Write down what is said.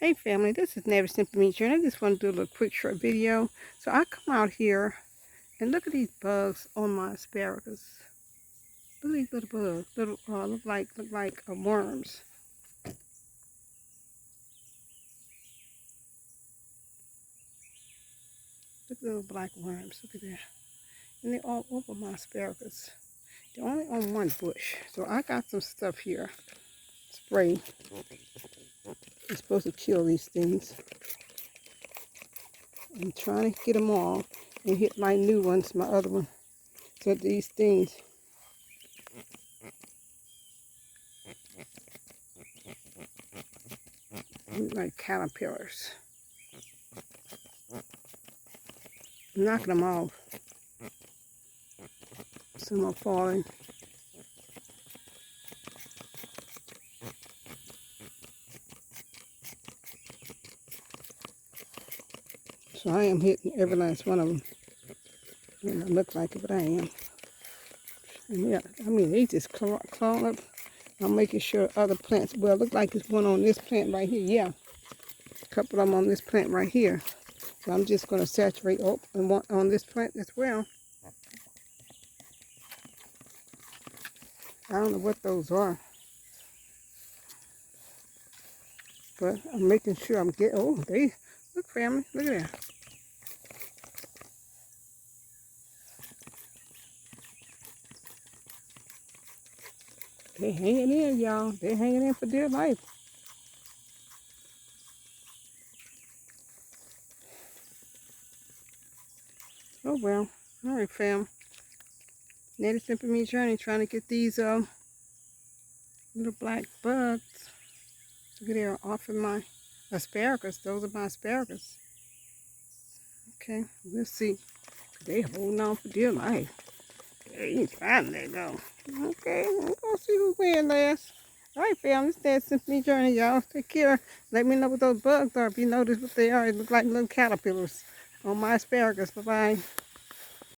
Hey family, this is Never Simply Me Journey. I just want to do a little quick short video. So I come out here and look at these bugs on my asparagus. Look at these little bugs. Little look like worms. Look at little black worms. Look at that. And they're all over my asparagus. They're only on one bush. So I got some stuff here. Spray. It's supposed to kill these things. I'm trying to get them all and hit my new ones, my other one. So these things look like caterpillars. I'm knocking them off. Some are falling. So I am hitting every last one of them. It doesn't look like it, but I am. And yeah, I mean, they just claw up. I'm making sure other plants, well, it looks like there's one on this plant right here. Yeah, a couple of them on this plant right here. So I'm just going to saturate and one on this plant as well. I don't know what those are. But I'm making sure I'm getting, oh, they, look family, look at that. They're hanging in, y'all. They're hanging in for dear life. Oh well. Alright fam. Never Simply Me Journey, trying to get these little black bugs. Look at there off of my asparagus. Those are my asparagus. Okay, let's see. They holding on for dear life. They ain't trying to let go. Okay, we're gonna see who wins last. Alright fam, this is Never Simply Me Journey, y'all. Take care. Let me know what those bugs are. If you notice what they are, it look like little caterpillars on my asparagus. Bye bye.